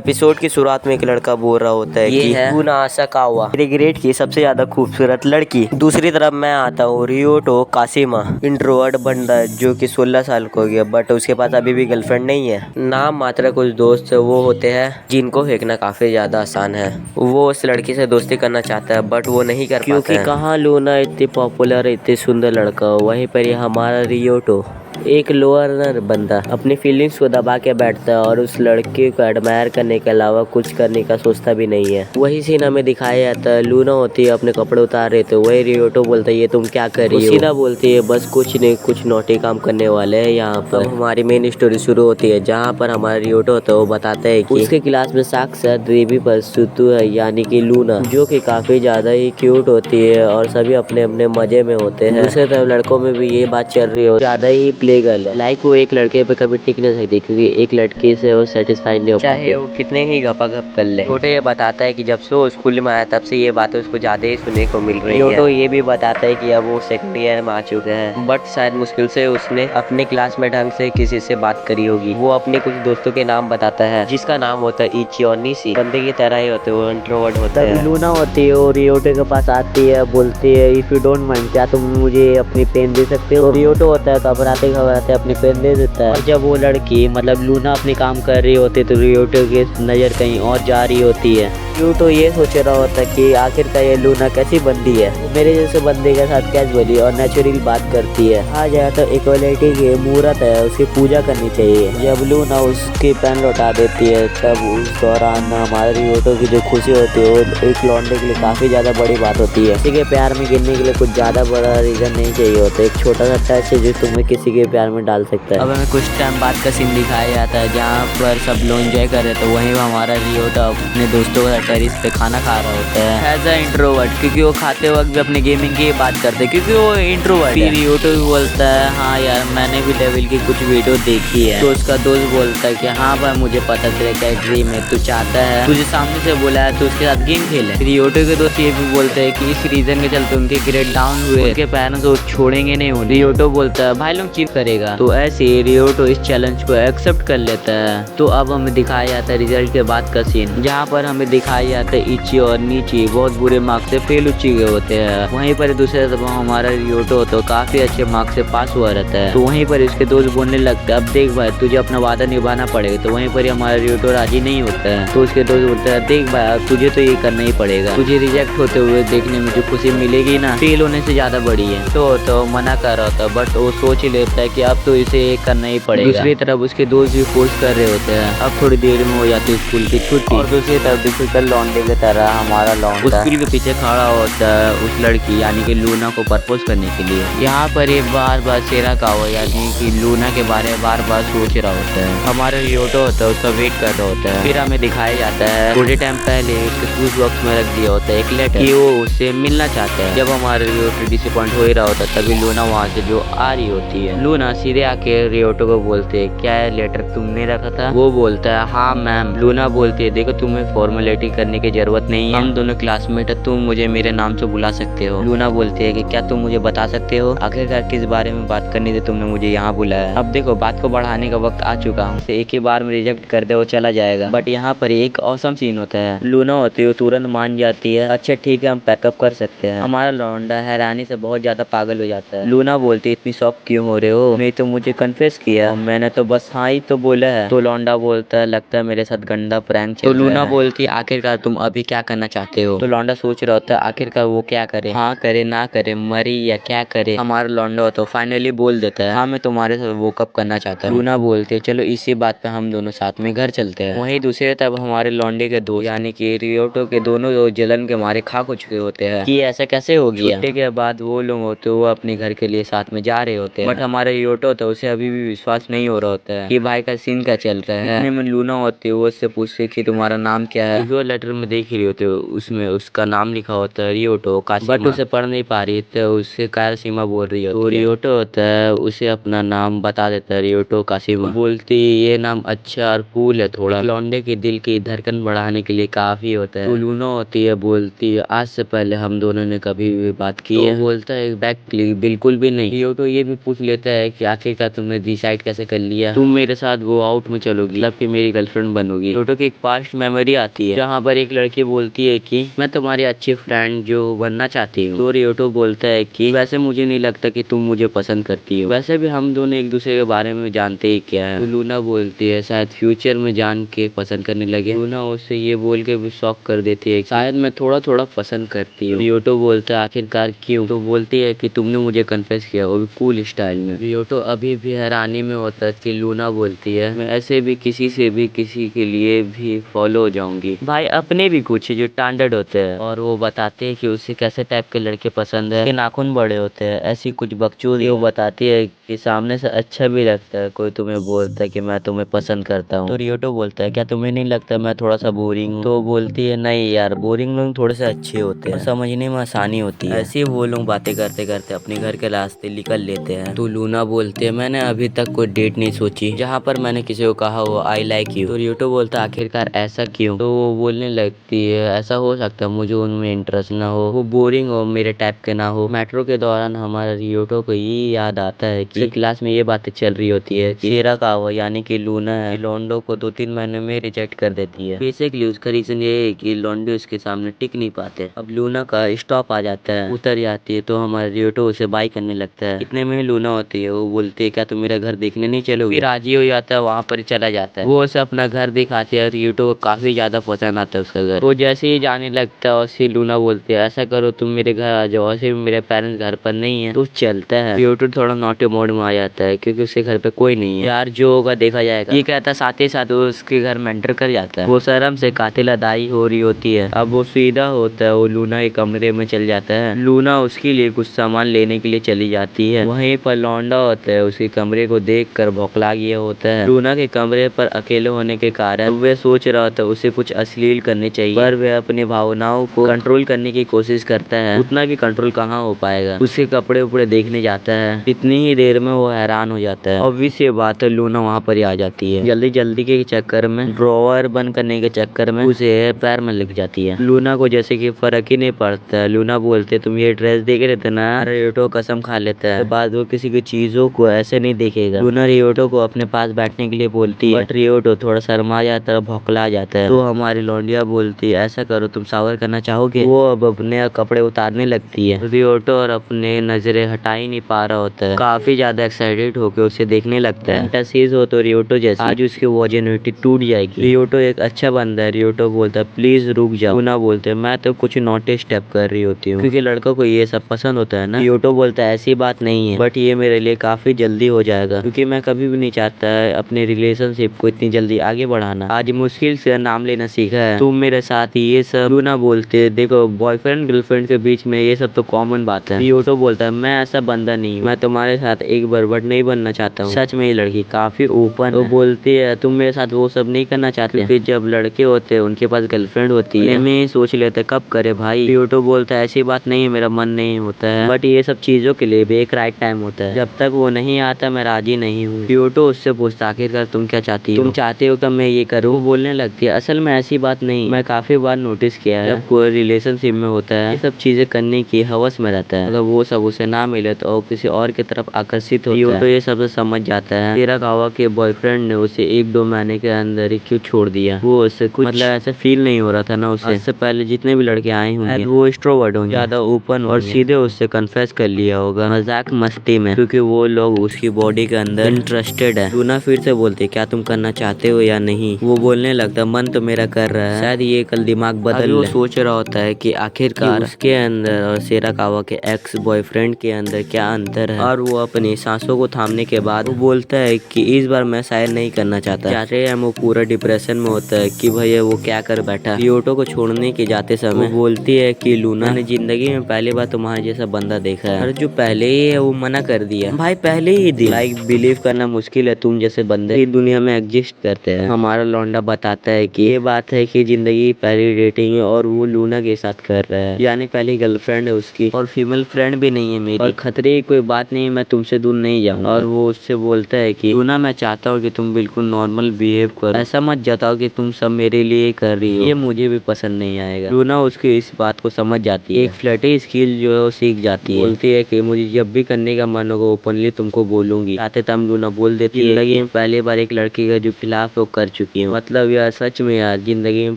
Episode की शुरुआत में एक लड़का बोल रहा होता है कि लूना असाकावा मेरे ग्रेड की सबसे ज्यादा खूबसूरत लड़की। दूसरी तरफ मैं आता हूँ रियोटो काशिमा, इंट्रोवर्ट बंदा जो कि 16 साल का हो गया, बट उसके पास अभी भी गर्लफ्रेंड नहीं है। नाम मात्र कुछ दोस्त वो होते हैं जिनको फेंकना काफी ज्यादा आसान है। वो उस लड़की से दोस्ती करना चाहता है बट वो नहीं कर पाता है क्योंकि कहाँ लूना इतनी पॉपुलर इतनी सुंदर लड़का हो, वहीं पर हमारा रियोटो एक लोअर बंदा अपनी फीलिंग्स को दबा के बैठता है और उस लड़के को एडमायर करने के अलावा कुछ करने का सोचता भी नहीं है। वही सीन हमें दिखाया जाता है। लूना होती है अपने कपड़े उतार रहे थे, वही रियोटो बोलता है ये तुम क्या कर रही हो। सीधा बोलती है बस कुछ नहीं, कुछ नोटी काम करने वाले हैं यहाँ पर। हमारी मेन स्टोरी शुरू होती है जहाँ पर हमारा रियोटो होता है वो बताता है कि उसके क्लास में साक्षात देवी परसुतु है यानी कि लूना, जो कि काफी ज्यादा ही क्यूट होती है और सभी अपने अपने मजे में होते हैं। दूसरी तरफ लड़कों में भी ये बात चल रही है, ज्यादा ही प्ले गर्ल है। लाइक वो एक लड़के पे कभी टिक नहीं सकती क्योंकि एक लड़के से वो सेटिस्फाइड नहीं हो पाती, चाहे वो कितने ही गपागप कर ले। छोटे ये बताता है कि जब से वो स्कूल में आया तब से ये बातें उसको ज्यादा ही सुनने को मिल रही है। तो ये भी बताता है कि अब वो सेकंड ईयर में आ चुके हैं, बट शायद मुश्किल से उसने अपने क्लास में ढंग से किसी से बात करी होगी। वो अपने कुछ दोस्तों के नाम बताता है जिसका नाम होता है इची और निशी। बंदे की तरह ही होते, वो इंट्रोवर्ट होते हैं। लूना होती है और रियोटो के पास आती है, बोलती है इफ यू डोंट माइंड क्या तुम मुझे अपनी पेन दे सकते हो। रियोटो होता है घबराते घबराते अपनी पेन दे देता है। और जब वो लड़की मतलब लूना अपने काम कर रही होती है तो रियोटो की नजर कहीं और जा रही होती है। रियोटो ये सोच रहा होता है कि आखिरकार ये लूना कैसी बंदी है, मेरे जैसे बंदे के साथ कैजुअली और नेचुरली बात करती है। आ जाए तो इक्वलिटी की मूर्त है, उसकी पूजा करनी चाहिए। जब लूना उसकी पेन लौटा देती है तब उस दौरान हमारे रियोटो की जो खुशी होती है वो एक लौंडे के लिए काफी ज्यादा बड़ी बात होती है। किसी के प्यार में गिरने के लिए कुछ ज्यादा बड़ा रीजन नहीं चाहिए होता, एक छोटा सा टच है जो तुम्हें किसी के प्यार में डाल सकता है। अब हमें कुछ टाइम बाद का सीन दिखाया जाता है जहाँ पर सब लोग एंजॉय कर रहे थे, वहीं हमारा रियोटो अपने दोस्तों के साथ टेरिस पे खाना खा रहा होता है एज अ इंट्रोवर्ट, क्योंकि वो खाते वक्त भी अपने गेमिंग की बात करते हैं क्योंकि वो इंट्रोवर्ट है। रियोटो भी बोलता है हाँ यार मैंने भी डेविल की कुछ वीडियो देखी है। तो उसका दोस्त बोलता है कि हाँ भाई मुझे पता चला क्या ड्रीम है, तू चाहता है तुझे सामने से बोला है तो उसके साथ गेम खेले। रियोटो के दोस्त ये भी बोलते हैं कि इस रीजन के चलते उनके ग्रेड डाउन हुए, उनके पेरेंट्स वो छोड़ेंगे नहीं। रियोटो बोलता है भाई लोग चीट करेगा, तो ऐसे रियोटो इस चैलेंज को एक्सेप्ट कर लेता है। तो अब हमें दिखाया जाता है रिजल्ट के बाद का सीन जहाँ पर हमें दिखाया जाता है इची और नीची बहुत बुरे मार्क्स से फेल हो चुके होते हैं। वहीं पर दूसरे तरफ हमारा रियोटो तो काफी अच्छे मार्क्स से पास हुआ रहता है। तो वहीं पर इसके दोस्त बोलने लगते हैं अब देख भाई तुझे अपना वादा निभाना पड़ेगा। तो वहीं पर हमारा रियोटो राजी नहीं होता है, तो उसके दोस्त बोलते हैं देख भाई तुझे तो ये करना ही पड़ेगा, तुझे रिजेक्ट होते हुए देखने में जो खुशी मिलेगी ना फेल होने से ज्यादा बड़ी है। तो मना कर रहा था बट वो सोच ही लेता है कि अब तो इसे करना ही पड़ेगा। दूसरी तरफ उसके दोस्त भी फोर्स कर रहे होते हैं। अब थोड़ी देर में हो जाती है स्कूल की छुट्टी और दूसरी तरफ डिफिकल्ट लौंडे की तरह हमारा लौंडा स्कूल के पीछे खड़ा होता है उस लड़की यानी कि लूना को प्रपोज करने के लिए। यहाँ पर ये बार बार सेरा का हो यानी कि लूना के बारे में बार बार सोच रहा होता है। हमारा रियोटो होता है उसका वेट कर रहा होता है। फिर हमें दिखाया जाता है थोड़े टाइम पहले उसके शूज बॉक्स में रख दिया होता है एक लेटर कि वो उससे मिलना चाहता है। जब हमारा रियोटो डिसअपॉइंट हो ही रहा होता है तभी लूना वहाँ से जो आ रही होती है। लूना सीधे आके रियोटो को बोलते है क्या लेटर तुमने रखा था। वो बोलता है हाँ मैम। लूना बोलती है देखो तुम्हें फॉर्मेलिटी करने की जरूरत नहीं है, हम दोनों क्लासमेट है, तुम मुझे मेरे नाम से बुला सकते हो। लूना बोलती है कि क्या तुम मुझे बता सकते हो आखिरकार किस बारे में बात करनी थी तुमने मुझे यहाँ बुलाया। अब देखो बात को बढ़ाने का वक्त आ चुका हूँ, एक ही बार में रिजेक्ट कर दे वो चला जाएगा। बट यहाँ पर एक औसम सीन होता है। लूना होती है तुरंत मान जाती है अच्छा ठीक है हम पैकअप कर सकते हैं। हमारा लौंडा हैरानी से बहुत ज्यादा पागल हो जाता है। लूना बोलती है इतनी शॉक क्यों हो रहे हो, मैं तो मुझे कन्फेस किया और मैंने तो बस हाँ ही तो बोला है। तो लौंडा बोलता है लगता है मेरे साथ गंदा प्रैंक चल रहा है। तो लूना बोलती है आखिरकार तुम अभी क्या करना चाहते हो। तो लौंडा सोच रहा होता है आखिरकार वो क्या करे, हाँ करे ना करे, मरी या क्या करे। हमारा लौंडा होता है फाइनली बोल देता है हाँ मैं तुम्हारे साथ वो कब करना चाहता हूँ। लूना बोलती है चलो इसी बात पे हम दोनों साथ में घर चलते हैं। वहीं दूसरे तरफ हमारे लौंडे के दोस्त यानी कि रियोटो के दोनों जलन के मारे खाक हो चुके होते हैं कि ऐसा कैसे हो गया। छुट्टी के बाद वो लोग होते वो अपने घर के लिए साथ में जा रहे होते हैं। बट हमारे रियोटो होता है उसे अभी भी विश्वास नहीं हो रहा होता है कि भाई का सीन क्या चल रहा है। इतने में लूना होती है वो उससे पूछती है कि तुम्हारा नाम क्या है। वो लेटर में देख ही रहे होते हो, उसमें उसका नाम लिखा होता है रियोटो काशिमा, बट उसे पढ़ नहीं पा रही तो उससे काशिमा बोल रही होती है। तो रियोटो होता है उसे अपना नाम बता देता है, रियोटो काशिमा। बोलती ये नाम अच्छा और कूल है, थोड़ा लौंडे के दिल की धड़कन बढ़ाने के लिए काफी होता है। तो लूना होती है, बोलती है आज से पहले हम दोनों ने कभी भी बात की है? बोलता है एग्जैक्टली बिल्कुल भी नहीं। रियोटो ये भी पूछ लेता है कि आखिरकार तुमने डिसाइड कैसे कर लिया तुम मेरे साथ गो आउट में चलोगी, मतलब कि मेरी गर्लफ्रेंड बनोगी? रियोटो की एक पास्ट मेमोरी आती है जहाँ पर एक लड़की बोलती है कि मैं तुम्हारी अच्छी फ्रेंड जो बनना चाहती हूँ। तो रियोटो बोलता है कि वैसे मुझे नहीं लगता कि तुम मुझे पसंद करती हो, वैसे भी हम दोनों एक दूसरे के बारे में जानते ही क्या है। तो लूना बोलती है शायद फ्यूचर में जान के पसंद करने लगे। लूना उससे ये बोल के भी शॉक कर देती है शायद मैं थोड़ा थोड़ा पसंद करती हूँ। रियोटो बोलता है आखिरकार क्यों? तो बोलती है कि तुमने मुझे कन्फेस किया, वो भी कूल स्टाइल में। रियोटो अभी भी हैरानी में होता है कि लूना बोलती है मैं ऐसे भी किसी से भी किसी के लिए भी फॉलो हो जाऊंगी। भाई अपने भी कुछ जो स्टैंडर्ड होते हैं, और वो बताते हैं कि उसे कैसे टाइप के लड़के पसंद है, कि नाखून बड़े होते हैं, ऐसी कुछ बकचोदी वो बताती है कि सामने से अच्छा भी लगता है कोई तुम्हें बोलता है कि मैं तुम्हें पसंद करता हूँ। तो रियोटो बोलता है क्या तुम्हें नहीं लगता मैं थोड़ा सा बोरिंग हूँ? तो बोलती है नहीं यार, बोरिंग लोग थोड़े से अच्छे होते हैं, समझने में आसानी होती है। ऐसे ही वो लोग बातें करते करते अपने घर के रास्ते निकल लेते हैं। तो लूना बोलते है मैंने अभी तक कोई डेट नहीं सोची जहाँ पर मैंने किसी को कहा हो आई लाइक यू। तो रियोटो बोलता है आखिरकार ऐसा क्यों? तो वो बोलने लगती है ऐसा हो सकता है मुझे उनमें इंटरेस्ट ना हो, वो बोरिंग हो, मेरे टाइप के ना हो। मेट्रो के दौरान हमारा रियोटो को ये याद आता है कि क्लास में ये बातें चल रही होती है कि सेराकावा यानी कि लूना है लोंडो को 2-3 महीने में रिजेक्ट कर देती है। बेसिकली उसका रीजन ये है कि लोंडो उसके सामने टिक नहीं पाते। अब लूना का स्टॉप आ जाता है, उतर जाती है, तो हमारा रियोटो उसे बाय करने लगता है। इतने में लूना होती है, वो बोलती है क्या तुम मेरा घर देखने नहीं चलोगे? फिर राजी हो जाता है, वहाँ पर चला जाता है। वो उसे अपना घर दिखाती है, रियोटो को काफी ज्यादा पसंद आता है उसका घर। वो जैसे ही जाने लगता है वैसे लूना बोलती है ऐसा करो तुम मेरे घर आ जाओ, वैसे भी मेरे पेरेंट्स घर पर नहीं है। तो चलता है। रियोटो थोड़ा नॉटी मोड में आ जाता है क्योंकि उसके घर पे कोई नहीं है। यार जो होगा देखा जाएगा, ये कहता है साथ ही साथ वो उसके घर में एंटर कर जाता है। वो शर्म से कातिल अदाई हो रही होती है। अब वो सीधा होता है, वो लूना के कमरे में चल जाता है। लूना उसके लिए कुछ सामान लेने के लिए चली जाती है। वहीं पर लौंडा होता है, उसके कमरे को देख कर बौखला गया होता है। लूना के कमरे पर अकेले होने के कारण वह सोच रहा था उसे कुछ अश्लील करने चाहिए, पर वह अपनी भावनाओं को कंट्रोल करने की कोशिश करता है। उतना भी कंट्रोल कहाँ हो पाएगा। उसके कपड़े उपड़े देखने जाता है, इतनी ही देर में वो हैरान हो जाता है। ऑब्वियस ये बात है, लूना वहाँ पर ही आ जाती है। जल्दी जल्दी के चक्कर में, ड्रॉवर बंद करने के चक्कर में उसे पैर में लग जाती है। लूना को जैसे कि फर्क ही नहीं पड़ता है। लूना बोलते तुम ये ड्रेस देख रहे थे ना? रियोटो कसम खा लेता है बाद वो किसी की चीजों को ऐसे नहीं देखेगा। लूना रियोटो को अपने पास बैठने के लिए बोलती है, बट रियोटो थोड़ा शर्मा जाता है, भौखला जाता है। तो हमारी लौंडिया बोलती है ऐसा करो तुम शावर करना चाहोगे? वो अब अपने कपड़े उतारने लगती है। रियोटो और अपने नजरें हटा ही नहीं पा रहा होता है, काफी ज्यादा एक्साइटेड होकर उसे देखने लगता है। फैंटेसीज हो तो रियोटो जैसी आज उसकी वर्जिनिटी टूट जाएगी। रियोटो एक अच्छा बंदा है। रियोटो बोलता है प्लीज रुक जाओ। लूना बोलते है मैं तो कुछ नोटिस स्टेप कर रही होती हूँ क्योंकि लड़कों को ये सब पसंद होता है ना। रियोटो बोलता है ऐसी बात नहीं है, बट ये मेरे लिए काफी जल्दी हो जाएगा क्योंकि मैं कभी भी नहीं चाहता अपने रिलेशनशिप को इतनी जल्दी आगे बढ़ाना। आज मुश्किल से नाम लेना सीखा है, तुम मेरे साथ ये सब। लूना बोलते देखो बॉयफ्रेंड गर्लफ्रेंड के बीच में ये सब तो कॉमन बात है। रियोटो बोलता है मैं ऐसा बंदा नहीं हूँ, मैं तुम्हारे साथ एक बार बट नहीं बनना चाहता हूँ। सच में ये लड़की काफी ओपन है। वो बोलती है तुम मेरे साथ वो सब नहीं करना चाहते क्योंकि जब लड़के होते हैं उनके पास गर्लफ्रेंड होती है, मैं सोच लेते कब करे भाई। रियोटो बोलता है ऐसी बात नहीं है, मेरा मन नहीं होता है, बट ये सब चीजों के लिए भी एक राइट टाइम होता है, जब तक वो नहीं आता मैं राजी नहीं हूँ। रियोटो उससे पूछता आखिरकार तुम क्या चाहती हो? तुम चाहते हो कि मैं ये करूँ? वो बोलने लगती है असल में ऐसी बात नहीं, मैं काफी बार नोटिस किया है जब कोई रिलेशनशिप में होता है ये सब चीजें करने की हवस में रहता है, अगर वो सब उसे ना मिले तो वो किसी और की तरफ आकर्षित होता है। तो ये सब समझ जाता है सेराकावा के बॉयफ्रेंड ने उसे 1-2 महीने के अंदर ही क्यों छोड़ दिया। वो उससे कुछ मतलब ऐसा फील नहीं हो रहा था ना उसे। इससे पहले जितने भी लड़के आए होंगे वो एक्सट्रोवर्ट होंगे, ज्यादा ओपन और सीधे उससे कन्फेस कर लिया होगा मजाक मस्ती में क्योंकि वो लोग उसकी बॉडी के अंदर इंटरेस्टेड है। लूना फिर से बोलती क्या तुम करना चाहते हो या नहीं? वो बोलने लगता मन तो मेरा कर रहा है, शायद ये कल दिमाग बदल वो सोच रहा होता है कि आखिरकार उसके अंदर और सेराकावा के एक्स बॉयफ्रेंड के अंदर क्या अंतर है, और वो अपनी अपनी सांसों को थामने के बाद वो बोलता है कि इस बार मैं शायद नहीं करना चाहता। जाते हैं वो पूरा डिप्रेशन में होता है कि भैया वो क्या कर बैठा। रियोटो को छोड़ने के जाते समय वो बोलती है कि लूना ने जिंदगी में पहली बार तुम्हारे जैसा बंदा देखा है, और जो पहले ही है वो मना कर दिया भाई पहले ही दिन। लाइक बिलीव करना मुश्किल है तुम जैसे बंदे इस दुनिया में एग्जिस्ट करते हैं। हमारा लौंडा बताता है कि ये बात है कि जिंदगी पहली डेटिंग है और वो लूना के साथ कर रहा है, यानी पहली गर्लफ्रेंड है उसकी और फीमेल फ्रेंड भी नहीं है मेरी, और खतरे की कोई बात नहीं, मैं तुमसे दूर नहीं जाऊंगा। और वो उससे बोलता है कि लूना मैं चाहता हूँ कि तुम बिल्कुल नॉर्मल बिहेव करो, ऐसा मत जताओ कि तुम सब मेरे लिए कर रही हो, ये मुझे भी पसंद नहीं आएगा। लूना उसकी इस बात को समझ जाती है, एक फ्लर्टी स्किल जो है वो सीख जाती है। बोलती है कि मुझे जब भी करने का मन होगा ओपनली तुमको बोलूंगी। आते तम लूना बोल देती है जिंदगी में पहली बार एक लड़की का जो खिलाफ वो कर चुकी है। मतलब यार सच में यार जिंदगी में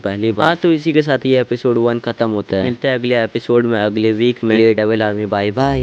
पहली बार। हाँ तो इसी के साथ ये एपिसोड 1 खत्म होता है। मिलते हैं अगले एपिसोड में अगले वीक में। Double army bye bye.